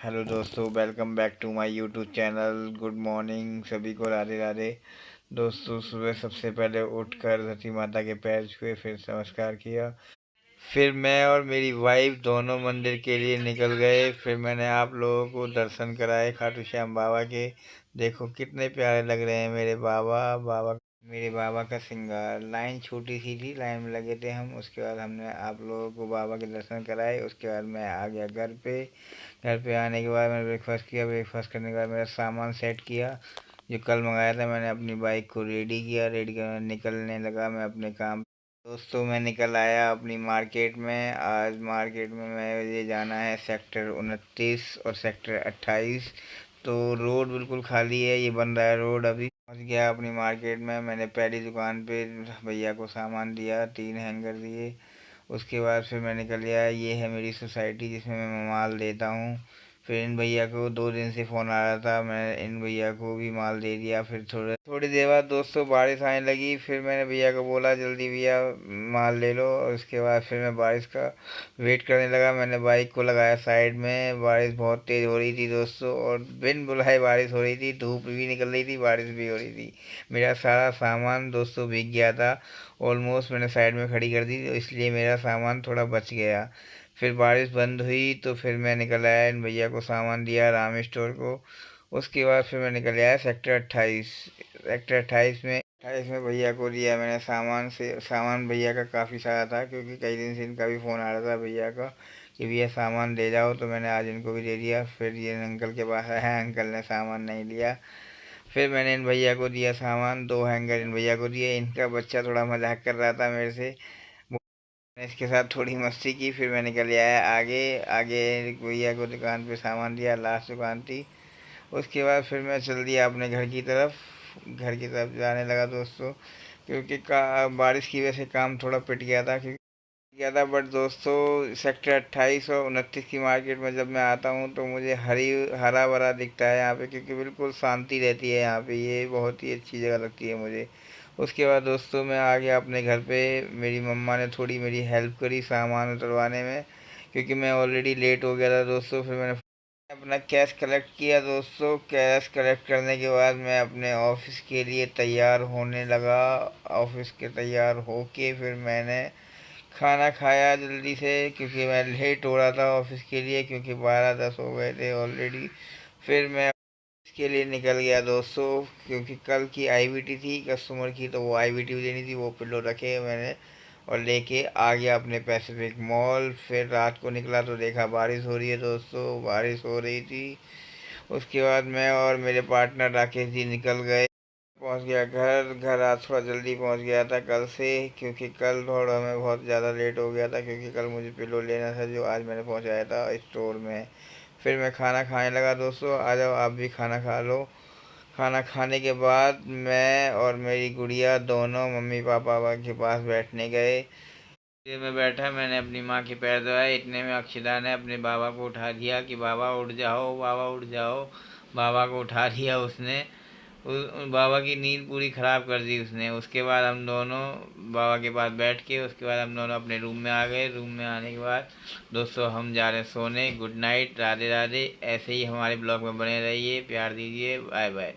Hello दोस्तों, welcome back to my YouTube channel. Good morning सभी को, राधे राधे। दोस्तों, सुबह सबसे पहले उठकर धरती माता के पैर छुए, फिर नमस्कार किया। फिर मैं और मेरी वाइफ दोनों मंदिर के लिए निकल गए। फिर मैंने आप लोगों को दर्शन कराए खाटू श्याम बाबा के। देखो कितने प्यारे लग रहे हैं मेरे बाबा। मेरे बाबा का श्रृंगार। लाइन छोटी सी थी, लाइन में लगे थे हम। उसके बाद हमने आप लोगों को बाबा के दर्शन कराए। उसके बाद मैं आ गया घर पे। घर पे आने के बाद मैंने ब्रेकफास्ट किया। ब्रेकफास्ट करने के बाद मेरा सामान सेट किया जो कल मंगाया था। मैंने अपनी बाइक को रेडी किया। रेडी कर निकलने लगा मैं अपने काम। दोस्तों, मैं निकल आया अपनी मार्केट में। आज मार्केट में मुझे जाना है सेक्टर 29 और सेक्टर 28। तो रोड बिल्कुल खाली है, ये बन रहा है रोड अभी। पहुंच गया अपनी मार्केट में। मैंने पहली दुकान पे भैया को सामान दिया, 3 हैंगर दिए। उसके बाद फिर मैं निकल गया। ये है मेरी सोसाइटी जिसमें मैं माल देता हूँ। फिर इन भैया को 2 दिन से फ़ोन आ रहा था, मैं इन भैया को भी माल दे दिया। फिर थोड़ी देर बाद दोस्तों बारिश आने लगी। फिर मैंने भैया को बोला जल्दी भैया माल ले लो। और उसके बाद फिर मैं बारिश का वेट करने लगा। मैंने बाइक को लगाया साइड में। बारिश बहुत तेज़ हो रही थी दोस्तों, और बिन बुलाए बारिश हो रही थी। धूप भी निकल रही थी, बारिश भी हो रही थी। मेरा सारा सामान दोस्तों भीग गया था। ऑलमोस्ट मैंने साइड में खड़ी कर दी, तो इसलिए मेरा सामान थोड़ा बच गया। फिर बारिश बंद हुई तो फिर मैं निकल आया, इन भैया को सामान दिया राम स्टोर को। उसके बाद फिर मैं निकल आया सेक्टर 28। सेक्टर 28 में भैया को दिया मैंने सामान। से सामान भैया का काफ़ी सारा था, क्योंकि कई दिन से इनका भी फ़ोन आ रहा था भैया का कि भैया सामान ले जाओ। तो मैंने आज इनको भी दे दिया। फिर ये अंकल के पास आया, अंकल ने सामान नहीं लिया। फिर मैंने इन भैया को दिया सामान, 2 हैंगर इन भैया को दिए। इनका बच्चा थोड़ा मजाक कर रहा था मेरे से, मैंने इसके साथ थोड़ी मस्ती की। फिर मैं निकल आया आगे। आगे भैया को दुकान पे सामान दिया, लास्ट दुकान थी। उसके बाद फिर मैं चल दिया अपने घर की तरफ। घर की तरफ जाने लगा दोस्तों, क्योंकि बारिश की वजह से काम थोड़ा पिट गया था। बट दोस्तों, सेक्टर 28 और 29 की मार्केट में जब मैं आता हूँ तो मुझे हरा भरा दिखता है यहाँ पे, क्योंकि बिल्कुल शांति रहती है यहाँ पे। ये बहुत ही अच्छी जगह लगती है मुझे। उसके बाद दोस्तों मैं आ गया अपने घर पे। मेरी मम्मा ने थोड़ी मेरी हेल्प करी सामान उतरवाने में, क्योंकि मैं ऑलरेडी लेट हो गया था दोस्तों। फिर मैंने अपना कैश कलेक्ट किया दोस्तों। कैश कलेक्ट करने के बाद मैं अपने ऑफिस के लिए तैयार होने लगा। ऑफिस के तैयार होके फिर मैंने खाना खाया जल्दी से, क्योंकि मैं लेट हो रहा था ऑफिस के लिए, क्योंकि 12-10 हो गए थे ऑलरेडी। फिर मैं ऑफिस के लिए निकल गया दोस्तों, क्योंकि कल की आईवीटी थी कस्टमर की, तो वो आईवीटी भी लेनी थी। वो पिलो रखे मैंने और लेके आ गया अपने पैसिफिक मॉल। फिर रात को निकला तो देखा बारिश हो रही है दोस्तों, बारिश हो रही थी। उसके बाद मैं और मेरे पार्टनर राकेश जी निकल गए। पहुंच गया घर। घर आज थोड़ा जल्दी पहुंच गया था कल से, क्योंकि कल थोड़ा मैं बहुत ज़्यादा लेट हो गया था, क्योंकि कल मुझे पिलो लेना था जो आज मैंने पहुंचाया था स्टोर में। फिर मैं खाना खाने लगा दोस्तों। आ जाओ आप भी खाना खा लो। खाना खाने के बाद मैं और मेरी गुड़िया दोनों मम्मी पापा के पास बैठने गए। फिर मैं बैठा, मैंने अपनी माँ के पैर दबाए। इतने में अक्षदा ने अपने बाबा को उठा दिया कि बाबा उठ जाओ, बाबा उठ जाओ। बाबा को उठा दिया उसने। बाबा की नींद पूरी ख़राब कर दी उसने। उसके बाद हम दोनों बाबा के पास बैठ के उसके बाद हम दोनों अपने रूम में आ गए। रूम में आने के बाद दोस्तों हम जा रहे हैं सोने। Good night, Radhe Radhe. ऐसे ही हमारे ब्लॉग में बने रहिए, प्यार दीजिए। Bye bye.